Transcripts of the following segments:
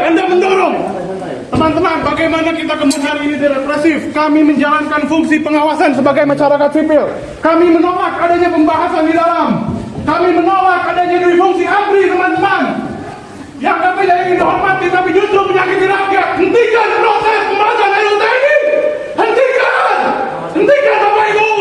Anda mendorong. Teman-teman, bagaimana kita kemudian ini direpresif? Kami menjalankan fungsi pengawasan sebagai masyarakat sipil. Kami menolak adanya pembahasan di dalam. Kami menolak adanya dui fungsi ABRI, teman-teman. Yang kami tidak ingin dihormati, tapi justru menyakiti rakyat. Hentikan proses pembahasan RUU TNI. Hentikan! Hentikan, Bapak Ibu!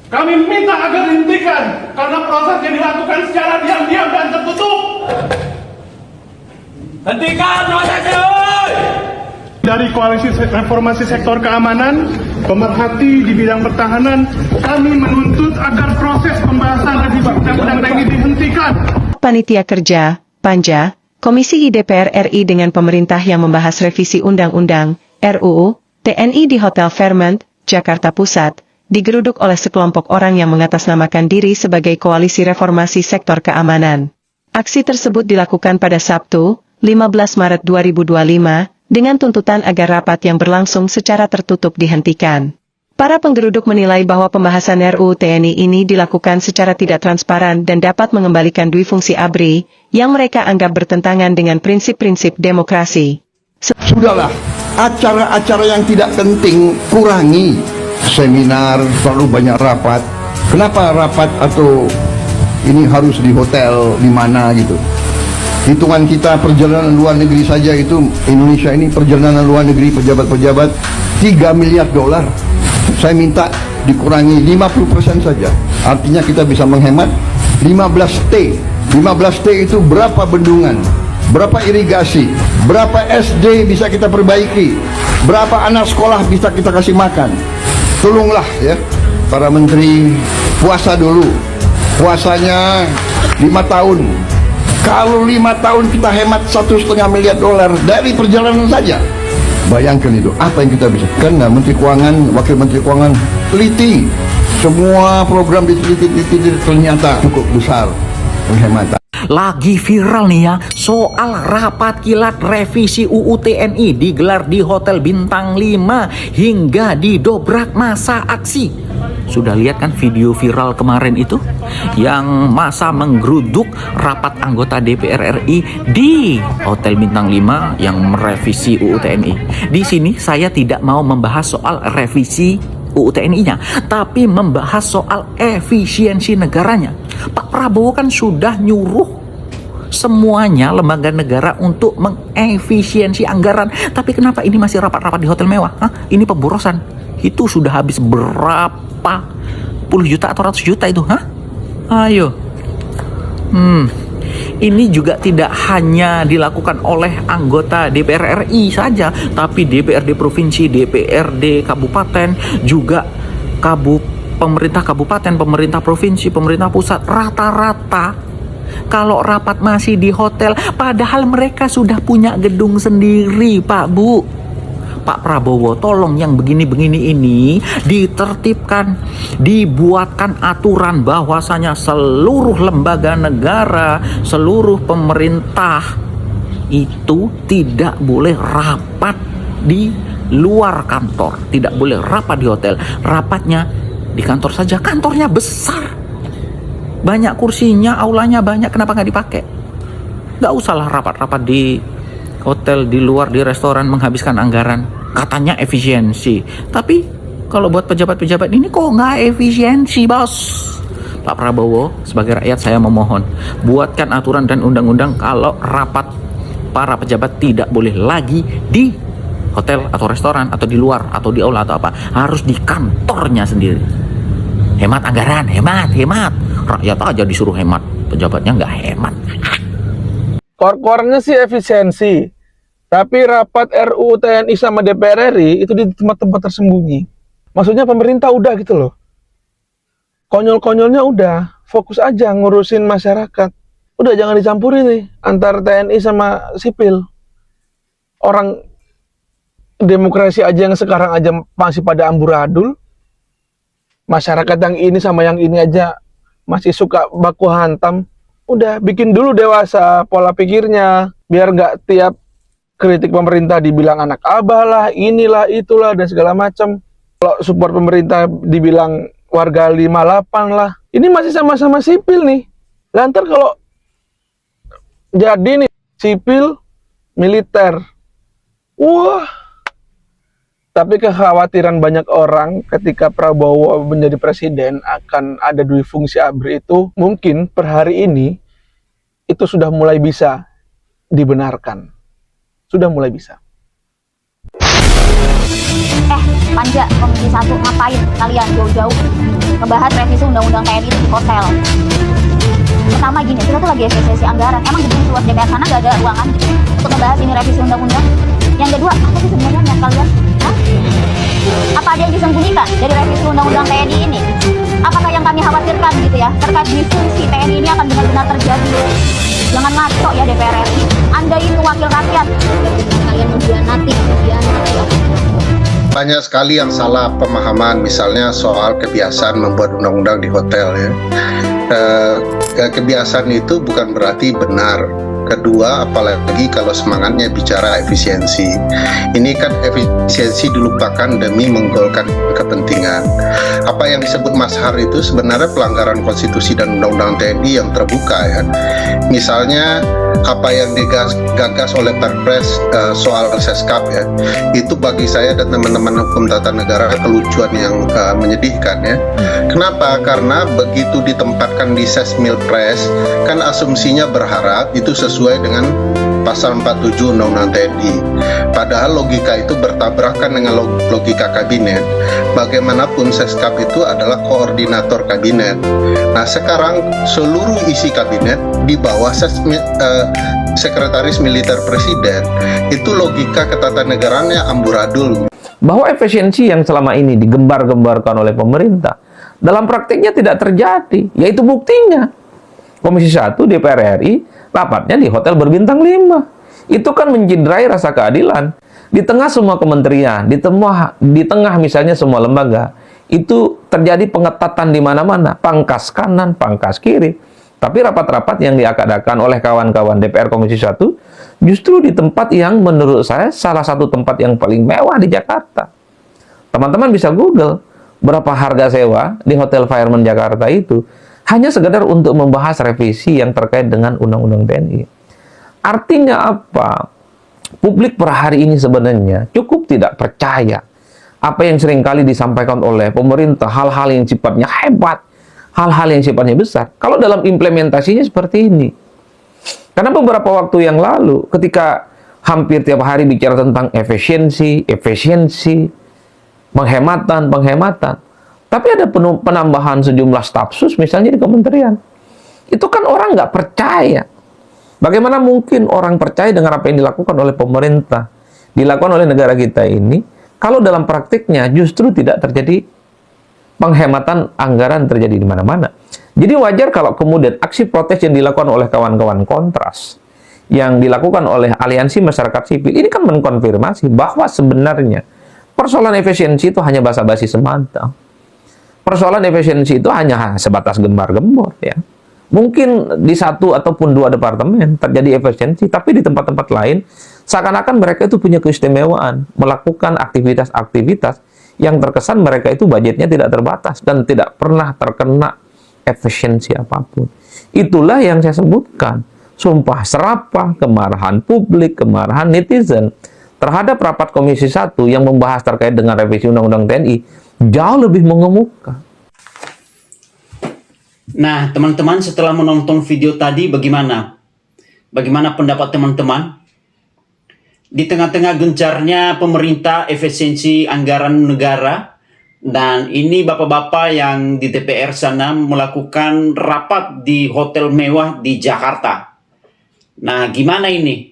Kami minta agar dihentikan karena proses yang dilakukan secara diam-diam dan tertutup. Hentikan prosesnya! Dari Koalisi Reformasi Sektor Keamanan, pemerhati di bidang pertahanan, kami menuntut agar proses pembahasan revisi Undang-Undang TNI dihentikan. Panitia Kerja, Panja, Komisi I DPR RI dengan pemerintah yang membahas revisi Undang-Undang RUU TNI di Hotel Fairmont, Jakarta Pusat, digeruduk oleh sekelompok orang yang mengatasnamakan diri sebagai Koalisi Reformasi Sektor Keamanan. Aksi tersebut dilakukan pada Sabtu, 15 Maret 2025, dengan tuntutan agar rapat yang berlangsung secara tertutup dihentikan. Para penggeruduk menilai bahwa pembahasan RUU TNI ini dilakukan secara tidak transparan dan dapat mengembalikan dui fungsi ABRI, yang mereka anggap bertentangan dengan prinsip-prinsip demokrasi. Sudahlah, acara-acara yang tidak penting kurangi. Seminar, terlalu banyak rapat. Kenapa rapat atau ini harus di hotel, di mana gitu? Hitungan kita perjalanan luar negeri saja itu, Indonesia ini perjalanan luar negeri pejabat-pejabat 3 miliar dolar. Saya minta dikurangi 50% saja. Artinya kita bisa menghemat 15T. 15T itu berapa bendungan, berapa irigasi, berapa SD bisa kita perbaiki, berapa anak sekolah bisa kita kasih makan. Tolonglah ya para menteri, puasa dulu. Puasanya 5 tahun. Kalau 5 tahun kita hemat 1,5 miliar dolar dari perjalanan saja, bayangkan itu apa yang kita bisa. Karena Menteri Keuangan, Wakil Menteri Keuangan teliti semua program diteliti, ternyata cukup besar penghematan. Lagi viral nih ya, soal rapat kilat revisi UU TNI digelar di Hotel Bintang 5 hingga didobrak masa aksi. Sudah lihat kan video viral kemarin itu? Yang masa menggeruduk rapat anggota DPR RI di Hotel Bintang 5 yang merevisi UU TNI. Di sini saya tidak mau membahas soal revisi UU TNI-nya, tapi membahas soal efisiensi negaranya. Pak Prabowo kan sudah nyuruh semuanya lembaga negara untuk mengefisiensi anggaran. Tapi kenapa ini masih rapat-rapat di hotel mewah? Ini pemborosan. Itu sudah habis berapa puluh juta atau ratus juta itu? Ayo. Ini juga tidak hanya dilakukan oleh anggota DPR RI saja, tapi DPRD provinsi, DPRD kabupaten, juga pemerintah kabupaten, pemerintah provinsi, pemerintah pusat, rata-rata kalau rapat masih di hotel, padahal mereka sudah punya gedung sendiri, Pak Bu. Pak Prabowo, tolong yang begini-begini ini ditertibkan, dibuatkan aturan bahwasanya seluruh lembaga negara, seluruh pemerintah itu tidak boleh rapat di luar kantor, tidak boleh rapat di hotel, rapatnya di kantor saja. Kantornya besar, banyak kursinya, aulanya banyak, kenapa nggak dipakai? Nggak usahlah rapat-rapat di hotel, di luar, di restoran, menghabiskan anggaran. Katanya efisiensi, tapi kalau buat pejabat-pejabat ini kok nggak efisiensi, bos? Pak Prabowo, sebagai rakyat saya memohon, buatkan aturan dan undang-undang kalau rapat para pejabat tidak boleh lagi di hotel atau restoran atau di luar atau di aula atau apa, harus di kantornya sendiri. Hemat anggaran, hemat. Rakyat aja disuruh hemat, pejabatnya nggak hemat. Kor-kornya sih efisiensi, tapi rapat RUU TNI sama DPR RI itu di tempat-tempat tersembunyi. Maksudnya pemerintah udah gitu loh, konyol-konyolnya udah, fokus aja ngurusin masyarakat. Udah jangan dicampuri nih antar TNI sama sipil. Orang demokrasi aja yang sekarang aja masih pada amburadul. Masyarakat yang ini sama yang ini aja masih suka baku hantam. Udah bikin dulu dewasa pola pikirnya, biar nggak tiap kritik pemerintah dibilang anak abah lah, inilah, itulah, dan segala macam. Kalau support pemerintah dibilang warga 58 lah. Ini masih sama-sama sipil nih. Lantar kalau jadi nih sipil militer. Wah. Tapi kekhawatiran banyak orang ketika Prabowo menjadi presiden akan ada dui fungsi ABRI itu mungkin per hari ini itu sudah mulai bisa dibenarkan. Sudah mulai bisa. Panja Komisi 1 ngapain kalian jauh-jauh ngebahas revisi undang-undang TNI itu di hotel? Pertama gini, kita tuh lagi efisiensi anggaran. Emang gedung luar DPR sana gak ada ruangan gitu untuk ngebahas ini revisi undang-undang? Yang kedua, apa sih sebenarnya niat kalian? Hah? Apa ada yang disembunyikan dari revisi undang-undang TNI ini? Apakah yang kami khawatirkan gitu ya, terkait disfungsi TNI ini akan benar-benar terjadi? Jangan ngaco ya DPR RI. Anda itu wakil rakyat. Kalian mengkhianati. Banyak sekali yang salah pemahaman, misalnya soal kebiasaan membuat undang-undang di hotel ya. Kebiasaan itu bukan berarti benar. Kedua, apalagi kalau semangatnya bicara efisiensi. Ini kan efisiensi dilupakan demi menggolkan kepentingan. Apa yang disebut Mashar itu sebenarnya pelanggaran konstitusi dan undang-undang TNI yang terbuka ya. Misalnya apa yang digagas oleh Perpres soal Seskap ya, itu bagi saya dan teman-teman hukum tata negara kelucuan yang menyedihkan ya. Kenapa? Karena begitu ditempatkan di Sesmilpres, kan asumsinya berharap itu sesuai dengan pasal 47 Undang-Undang TNI. Padahal logika itu bertabrakan dengan logika kabinet. Bagaimanapun Seskap itu adalah koordinator kabinet. Nah sekarang seluruh isi kabinet di bawah Sekretaris Militer Presiden, itu logika ketatanegaranya amburadul. Bahwa efisiensi yang selama ini digembar-gembarkan oleh pemerintah dalam praktiknya tidak terjadi, yaitu buktinya Komisi 1 DPR RI rapatnya di hotel berbintang 5. Itu kan mencederai rasa keadilan. Di tengah semua kementerian, di tengah misalnya semua lembaga, itu terjadi pengetatan di mana-mana, pangkas kanan, pangkas kiri. Tapi rapat-rapat yang diadakan oleh kawan-kawan DPR Komisi 1 justru di tempat yang menurut saya salah satu tempat yang paling mewah di Jakarta. Teman-teman bisa Google berapa harga sewa di Hotel Fairmont Jakarta itu hanya sekedar untuk membahas revisi yang terkait dengan Undang-Undang TNI. Artinya apa? Publik per hari ini sebenarnya cukup tidak percaya apa yang seringkali disampaikan oleh pemerintah, hal-hal yang sifatnya hebat, hal-hal yang sifatnya besar, kalau dalam implementasinya seperti ini. Karena beberapa waktu yang lalu, ketika hampir tiap hari bicara tentang efisiensi, penghematan, tapi ada penambahan sejumlah stafsus misalnya di kementerian. Itu kan orang nggak percaya. Bagaimana mungkin orang percaya dengan apa yang dilakukan oleh pemerintah, dilakukan oleh negara kita ini, kalau dalam praktiknya justru tidak terjadi penghematan anggaran terjadi di mana-mana. Jadi wajar kalau kemudian aksi protes yang dilakukan oleh kawan-kawan Kontras, yang dilakukan oleh aliansi masyarakat sipil, ini kan mengkonfirmasi bahwa sebenarnya persoalan efisiensi itu hanya basa-basi semata. Persoalan efisiensi itu hanya sebatas gembar-gembor ya. Mungkin di satu ataupun dua departemen terjadi efisiensi, tapi di tempat-tempat lain seakan-akan mereka itu punya keistimewaan melakukan aktivitas-aktivitas yang terkesan mereka itu budgetnya tidak terbatas dan tidak pernah terkena efisiensi apapun. Itulah yang saya sebutkan. Sumpah serapah, kemarahan publik, kemarahan netizen terhadap rapat Komisi 1 yang membahas terkait dengan revisi Undang-Undang TNI jauh lebih mengemuka. Nah, teman-teman setelah menonton video tadi bagaimana? Bagaimana pendapat teman-teman? Di tengah-tengah gencarnya pemerintah efisiensi anggaran negara, dan ini bapak-bapak yang di DPR sana melakukan rapat di hotel mewah di Jakarta. Nah, gimana ini?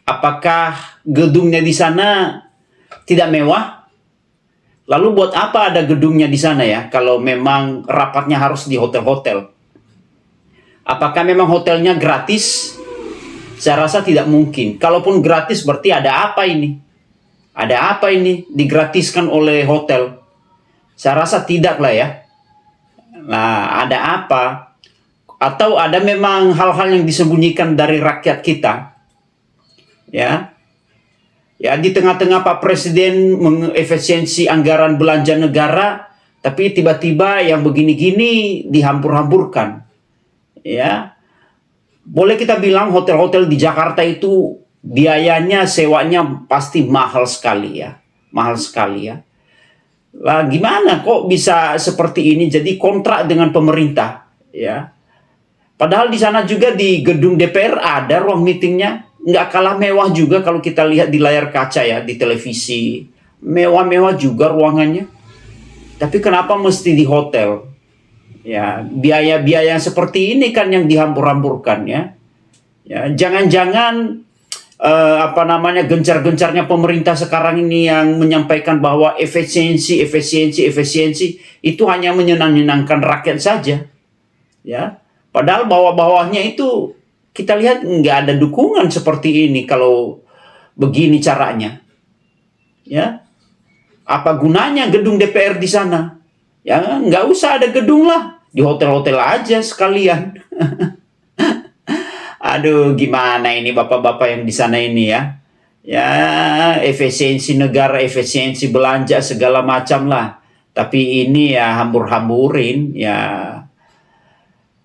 Apakah gedungnya di sana tidak mewah? Lalu buat apa ada gedungnya di sana ya, kalau memang rapatnya harus di hotel-hotel? Apakah memang hotelnya gratis? Saya rasa tidak mungkin. Kalaupun gratis berarti ada apa ini? Ada apa ini digratiskan oleh hotel? Saya rasa tidak lah ya. Nah, ada apa? Atau ada memang hal-hal yang disembunyikan dari rakyat kita? Ya. Ya, di tengah-tengah Pak Presiden mengefisiensi anggaran belanja negara, tapi tiba-tiba yang begini-gini dihampur-hamburkan. Ya, boleh kita bilang hotel-hotel di Jakarta itu biayanya, sewanya pasti mahal sekali ya. Mahal sekali ya. Lah gimana kok bisa seperti ini? Jadi kontrak dengan pemerintah ya. Padahal di sana juga di gedung DPR ada ruang meetingnya. Nggak kalah mewah juga kalau kita lihat di layar kaca ya, di televisi. Mewah-mewah juga ruangannya. Tapi kenapa mesti di hotel? Ya, biaya-biaya seperti ini kan yang dihambur-hamburkan ya. Ya, jangan-jangan gencar-gencarnya pemerintah sekarang ini yang menyampaikan bahwa efisiensi itu hanya menyenangkan rakyat saja. Ya. Padahal bawah-bawahnya itu kita lihat nggak ada dukungan seperti ini kalau begini caranya. Ya. Apa gunanya gedung DPR di sana? Ya, nggak usah ada gedung lah. Di hotel-hotel aja sekalian. Aduh, gimana ini bapak-bapak yang di sana ini ya. Ya, efisiensi negara, efisiensi belanja, segala macam lah. Tapi ini ya hambur-hamburin, ya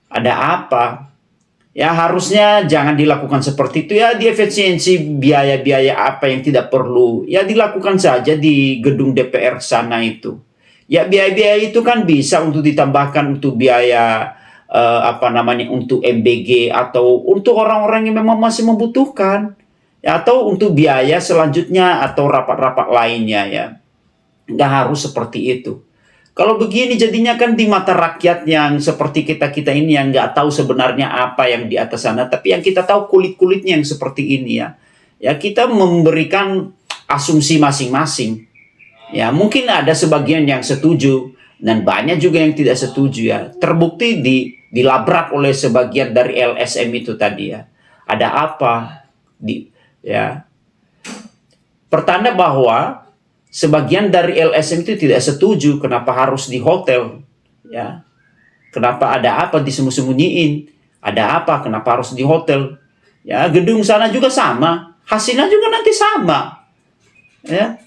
ada apa? Ya harusnya jangan dilakukan seperti itu ya, di efisiensi biaya-biaya apa yang tidak perlu. Ya dilakukan saja di gedung DPR sana itu. Ya biaya-biaya itu kan bisa untuk ditambahkan untuk biaya untuk MBG atau untuk orang-orang yang memang masih membutuhkan. Ya, atau untuk biaya selanjutnya atau rapat-rapat lainnya ya. Nggak harus seperti itu. Kalau begini jadinya kan di mata rakyat yang seperti kita-kita ini yang nggak tahu sebenarnya apa yang di atas sana, tapi yang kita tahu kulit-kulitnya yang seperti ini ya. Ya kita memberikan asumsi masing-masing. Ya mungkin ada sebagian yang setuju dan banyak juga yang tidak setuju ya. Terbukti dilabrak oleh sebagian dari LSM itu tadi ya. Ada apa? Ya. Pertanda bahwa sebagian dari LSM itu tidak setuju kenapa harus di hotel. Ya. Kenapa ada apa disembunyiin? Ada apa kenapa harus di hotel? Ya, gedung sana juga sama. Hasilnya juga nanti sama. Ya.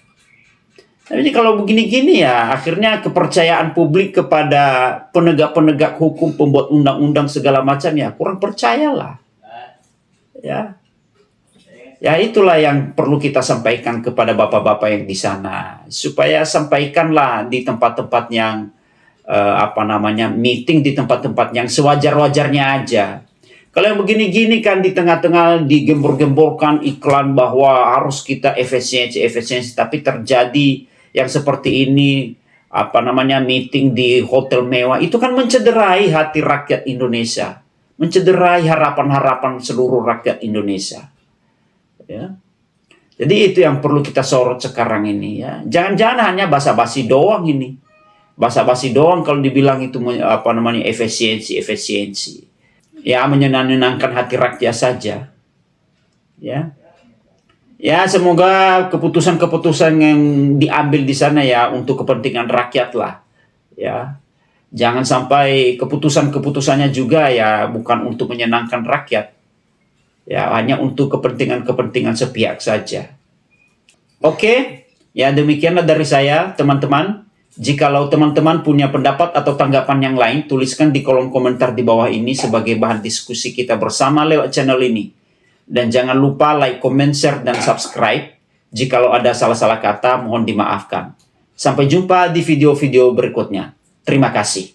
Jadi kalau begini-gini ya akhirnya kepercayaan publik kepada penegak-penegak hukum, pembuat undang-undang segala macam ya kurang percayalah. Ya. Ya itulah yang perlu kita sampaikan kepada bapak-bapak yang di sana, supaya sampaikanlah di tempat-tempat yang meeting di tempat-tempat yang sewajar-wajarnya aja. Kalau yang begini-gini kan di tengah-tengah digembor-gemborkan iklan bahwa harus kita efisiensi, tapi terjadi yang seperti ini meeting di hotel mewah itu kan mencederai hati rakyat Indonesia, mencederai harapan-harapan seluruh rakyat Indonesia. Ya. Jadi itu yang perlu kita sorot sekarang ini ya. Jangan-jangan hanya basa-basi doang ini. Basa-basi doang kalau dibilang itu efisiensi. Ya menyenangkan hati rakyat saja. Ya. Ya semoga keputusan-keputusan yang diambil di sana ya untuk kepentingan rakyat lah. Ya. Jangan sampai keputusan-keputusannya juga ya bukan untuk menyenangkan rakyat. Ya, hanya untuk kepentingan-kepentingan sepihak saja. Oke, ya demikianlah dari saya, teman-teman. Jikalau teman-teman punya pendapat atau tanggapan yang lain, tuliskan di kolom komentar di bawah ini sebagai bahan diskusi kita bersama lewat channel ini. Dan jangan lupa like, comment, share, dan subscribe. Jikalau ada salah-salah kata, mohon dimaafkan. Sampai jumpa di video-video berikutnya. Terima kasih.